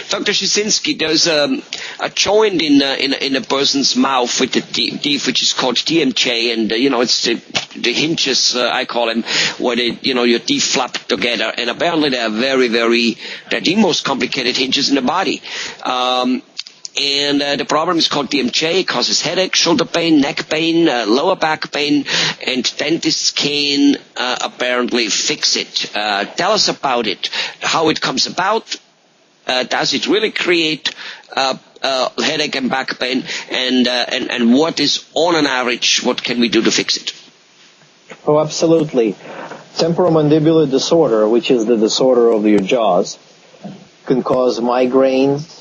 Dr. Zhitnitsky, there's a joint in a person's mouth with the teeth, which is called TMJ, and it's the hinges, I call them, where your teeth flap together, and apparently they're they're the most complicated hinges in the body. And the problem is called TMJ. It causes headache, shoulder pain, neck pain, lower back pain, and dentists can apparently fix it. Tell us about it, how it comes about. Does it really create headache and back pain? And what is, on an average, what can we do to fix it? Oh, absolutely. Temporomandibular disorder, which is the disorder of your jaws, can cause migraines,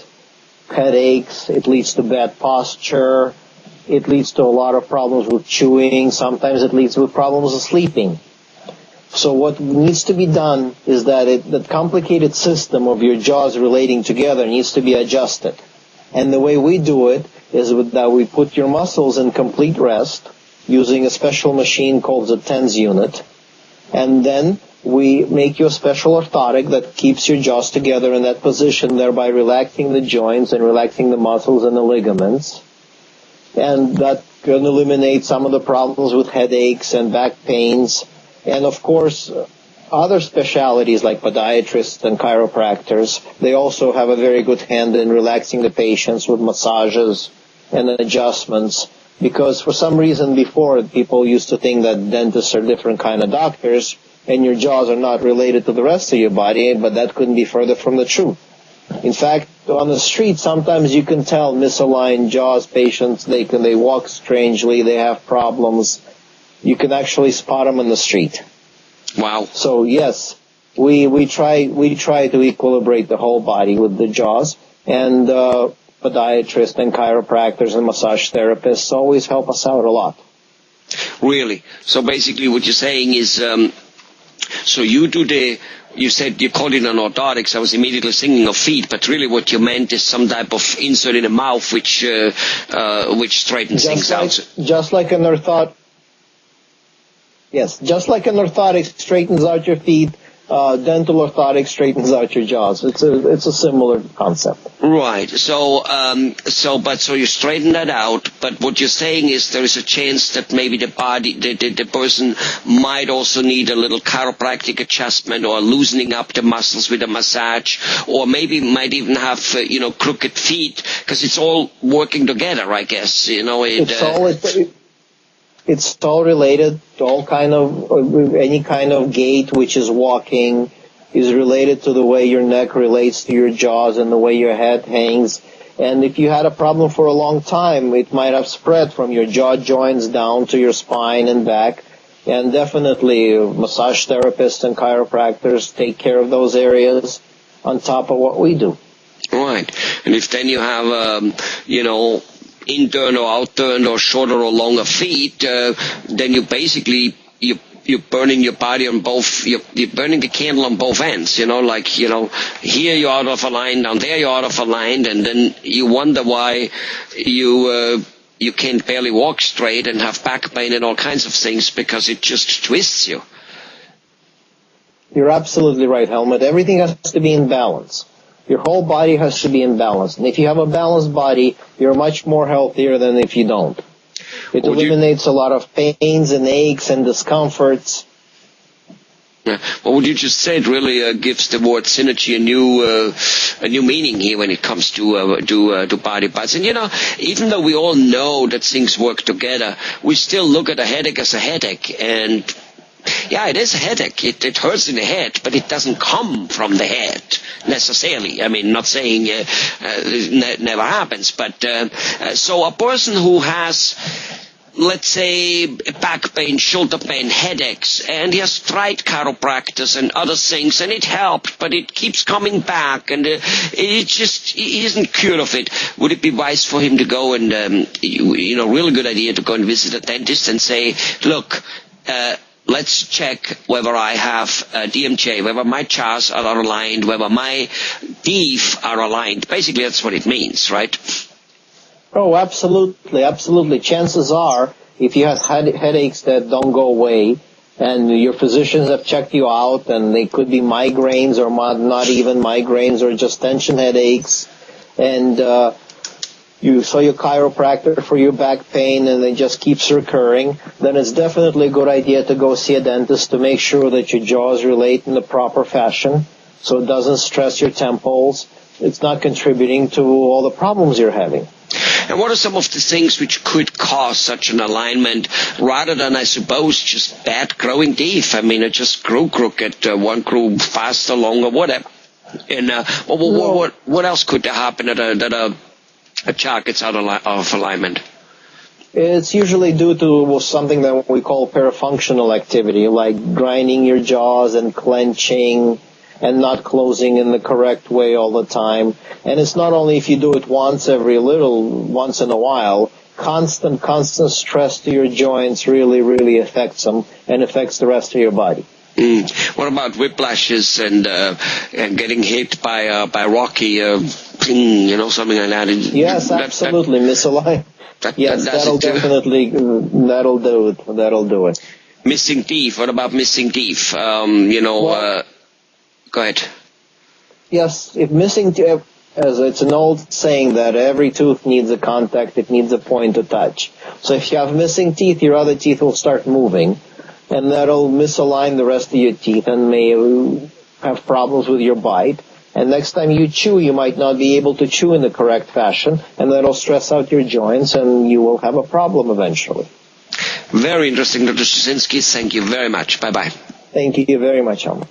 headaches. It leads to bad posture. It leads to a lot of problems with chewing. Sometimes it leads with problems with sleeping. So what needs to be done is that the complicated system of your jaws relating together needs to be adjusted. And the way we do it is that we put your muscles in complete rest using a special machine called the TENS unit. And then we make you a special orthotic that keeps your jaws together in that position, thereby relaxing the joints and relaxing the muscles and the ligaments. And that can eliminate some of the problems with headaches and back pains. And, of course, other specialties like podiatrists and chiropractors, they also have a very good hand in relaxing the patients with massages and adjustments. Because for some reason before, people used to think that dentists are different kind of doctors, and your jaws are not related to the rest of your body, but that couldn't be further from the truth. In fact, on the street, sometimes you can tell misaligned jaws patients, they walk strangely, they have problems. You can actually spot them in the street. Wow. So yes, we try to equilibrate the whole body with the jaws, and podiatrists and chiropractors and massage therapists always help us out a lot. Really? So basically what you're saying is, so you said you called it an orthotics. I was immediately thinking of feet, but really what you meant is some type of insert in the mouth which straightens things out. Just like an orthotic straightens out your feet, dental orthotics straightens out your jaws. It's a similar concept. Right. So you straighten that out, but what you're saying is there is a chance that maybe the person might also need a little chiropractic adjustment or loosening up the muscles with a massage, or maybe might even have, crooked feet, because it's all working together, I guess. It's all related to any kind of gait, which is walking, is related to the way your neck relates to your jaws and the way your head hangs. And if you had a problem for a long time, it might have spread from your jaw joints down to your spine and back. And definitely massage therapists and chiropractors take care of those areas on top of what we do. Right. And if then you have, intern or outturned or shorter or longer feet, then you basically you're burning your body on both. You're burning the candle on both ends. Here you're out of a line, down there you're out of a line, and then you wonder why you can't barely walk straight and have back pain and all kinds of things because it just twists you. You're absolutely right, Helmut. Everything has to be in balance. Your whole body has to be in balance. And if you have a balanced body, you're much more healthier than if you don't. It eliminates a lot of pains and aches and discomforts. Yeah. Well, what you just said really gives the word synergy a new meaning here when it comes to body parts. And even though we all know that things work together, we still look at a headache as a headache. And yeah, it is a headache. It hurts in the head, but it doesn't come from the head necessarily. I mean, not saying it never happens, but so a person who has, let's say, back pain, shoulder pain, headaches, and he has tried chiropractors and other things, and it helped, but it keeps coming back, and he isn't cured of it. Would it be wise for him to go and, really good idea to go and visit a dentist and say, look, let's check whether I have DMJ, whether my jaws are aligned, whether my teeth are aligned. Basically, that's what it means, right? Oh, absolutely, absolutely. Chances are, if you have headaches that don't go away, and your physicians have checked you out, and they could be migraines or not even migraines or just tension headaches, and you saw your chiropractor for your back pain and it just keeps recurring, then it's definitely a good idea to go see a dentist to make sure that your jaws relate in the proper fashion so it doesn't stress your temples. It's not contributing to all the problems you're having. And what are some of the things which could cause such an alignment rather than, I suppose, just bad growing teeth? I mean, it just grew crooked, one grew faster, longer, whatever. And what else could happen that a jaw gets out of alignment? It's usually due to something that we call parafunctional activity, like grinding your jaws and clenching and not closing in the correct way all the time. And it's not only if you do it once in a while, constant stress to your joints really affects them and affects the rest of your body. What about whiplashes and getting hit by Rocky, something like that? Yes, absolutely, misaligned. That'll do it. Missing teeth. What about missing teeth? Go ahead. Yes, if missing teeth, as it's an old saying that every tooth needs a contact, it needs a point to touch. So if you have missing teeth, your other teeth will start moving, and that'll misalign the rest of your teeth and may have problems with your bite. And next time you chew, you might not be able to chew in the correct fashion, and that'll stress out your joints, and you will have a problem eventually. Very interesting, Dr. Zhitnitsky. Thank you very much. Bye-bye. Thank you very much, Helmut.